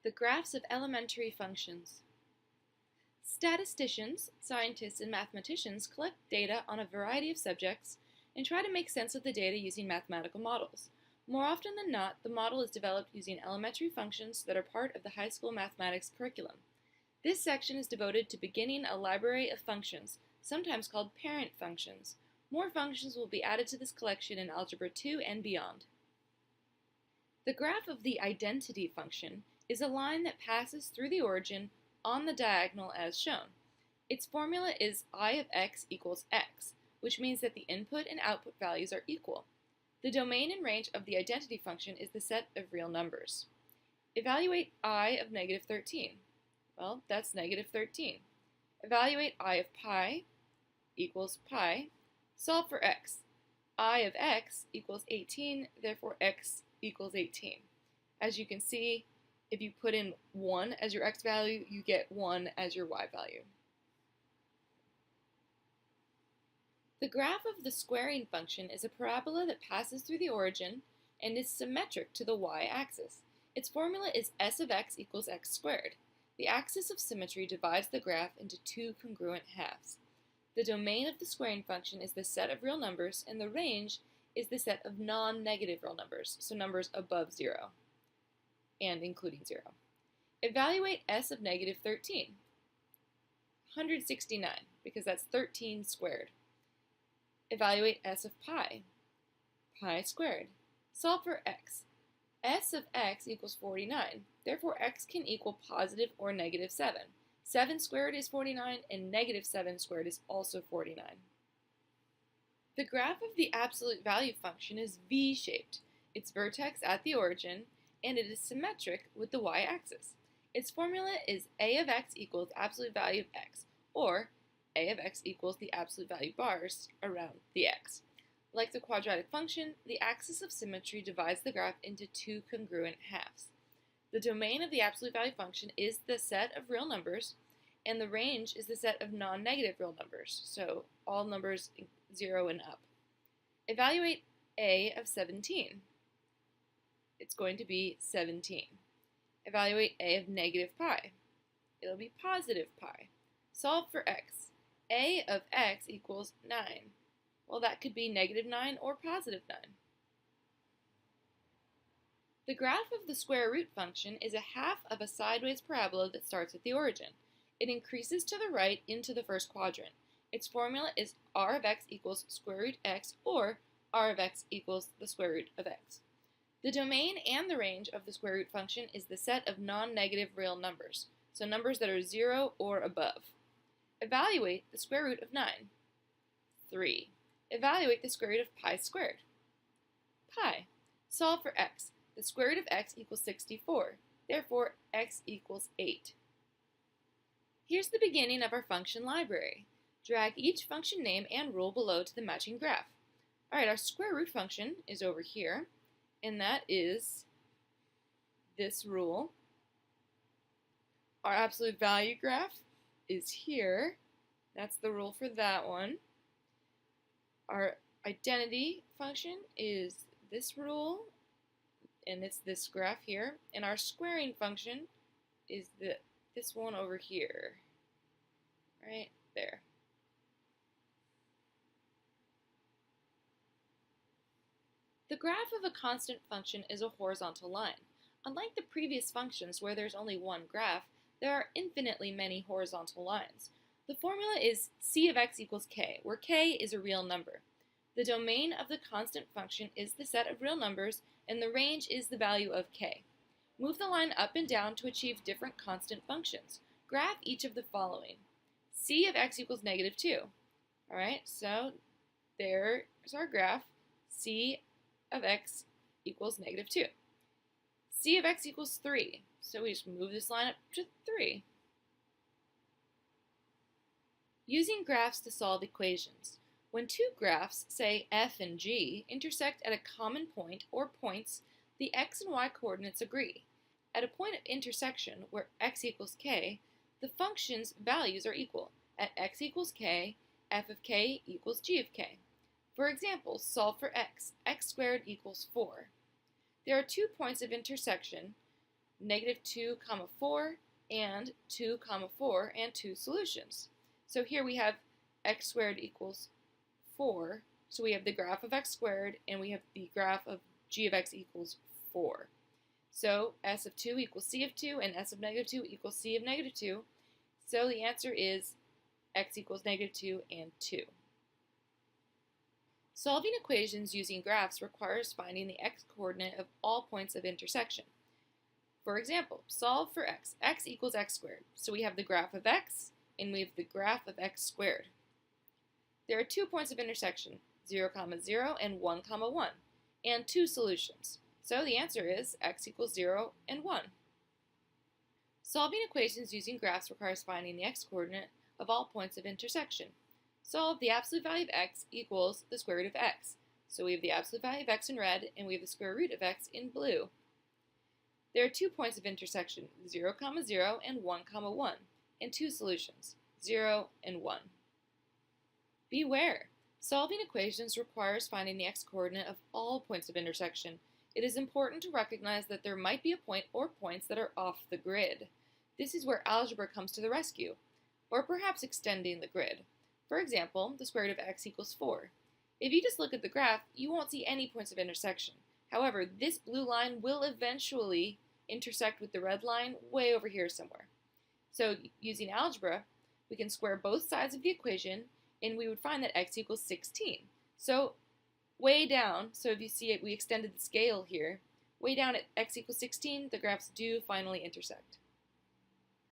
The graphs of elementary functions. Statisticians, scientists, and mathematicians collect data on a variety of subjects and try to make sense of the data using mathematical models. More often than not, the model is developed using elementary functions that are part of the high school mathematics curriculum. This section is devoted to beginning a library of functions, sometimes called parent functions. More functions will be added to this collection in Algebra 2 and beyond. The graph of the identity function is a line that passes through the origin on the diagonal as shown. Its formula is I of x equals x, which means that the input and output values are equal. The domain and range of the identity function is the set of real numbers. Evaluate I of negative 13. Well, that's negative 13. Evaluate I of pi equals pi. Solve for x. I of x equals 18, therefore x equals 18. As you can see, if you put in 1 as your x value, you get 1 as your y value. The graph of the squaring function is a parabola that passes through the origin and is symmetric to the y-axis. Its formula is s of x equals x squared. The axis of symmetry divides the graph into two congruent halves. The domain of the squaring function is the set of real numbers, and the range is the set of non-negative real numbers, so numbers above 0 and including 0. Evaluate s of negative 13. 169, because that's 13 squared. Evaluate s of pi. Pi squared. Solve for x. S of x equals 49. Therefore, x can equal positive or negative 7. 7 squared is 49, and negative 7 squared is also 49. The graph of the absolute value function is V-shaped. Its vertex at the origin, and it is symmetric with the y-axis. Its formula is a of x equals absolute value of x, or a of x equals the absolute value bars around the x. Like the quadratic function, the axis of symmetry divides the graph into two congruent halves. The domain of the absolute value function is the set of real numbers, and the range is the set of non-negative real numbers, so all numbers 0 and up. Evaluate a of 17. It's going to be 17. Evaluate a of negative pi. It'll be positive pi. Solve for x. A of x equals 9. Well, that could be negative 9 or positive 9. The graph of the square root function is a half of a sideways parabola that starts at the origin. It increases to the right into the first quadrant. Its formula is r of x equals square root x, or r of x equals the square root of x. The domain and the range of the square root function is the set of non-negative real numbers, so numbers that are 0 or above. Evaluate the square root of 9. 3. Evaluate the square root of pi squared. Pi. Solve for x. The square root of x equals 64. Therefore, x equals 8. Here's the beginning of our function library. Drag each function name and rule below to the matching graph. Alright, our square root function is over here, and that is this rule. Our absolute value graph is here. That's the rule for that one. Our identity function is this rule, and it's this graph here. And our squaring function is this one over here, right there. The graph of a constant function is a horizontal line. Unlike the previous functions where there's only one graph, there are infinitely many horizontal lines. The formula is c of x equals k, where k is a real number. The domain of the constant function is the set of real numbers, and the range is the value of k. Move the line up and down to achieve different constant functions. Graph each of the following. C of x equals negative 2. Alright, so there's our graph. C of x equals negative 2. C of x equals 3. So we just move this line up to 3. Using graphs to solve equations. When two graphs, say f and g, intersect at a common point or points, the x and y coordinates agree. At a point of intersection where x equals k, the function's values are equal. At x equals k, f of k equals g of k. For example, solve for x. X squared equals 4. There are 2 points of intersection negative 2 comma 4 and 2 comma 4 and 2 solutions. So here we have x squared equals 4. So we have the graph of x squared and we have the graph of g of x equals 4. So s of 2 equals c of 2 and s of negative 2 equals c of negative 2. So the answer is x equals negative 2 and 2. Solving equations using graphs requires finding the x-coordinate of all points of intersection. For example, solve for x. X equals x squared. So we have the graph of x and we have the graph of x squared. There are 2 points of intersection, 0, 0 and 1, 1, and 2 solutions. So the answer is x equals 0 and 1. Solving equations using graphs requires finding the x-coordinate of all points of intersection. Solve the absolute value of x equals the square root of x. So we have the absolute value of x in red and we have the square root of x in blue. There are 2 points of intersection, 0, 0 and 1, 1, and 2 solutions, 0 and 1. Beware! Solving equations requires finding the x-coordinate of all points of intersection. It is important to recognize that there might be a point or points that are off the grid. This is where algebra comes to the rescue, or perhaps extending the grid. For example, the square root of x equals 4. If you just look at the graph, you won't see any points of intersection. However, this blue line will eventually intersect with the red line way over here somewhere. So using algebra, we can square both sides of the equation and we would find that x equals 16. So way down, so if you see it, we extended the scale here, way down at x equals 16, the graphs do finally intersect.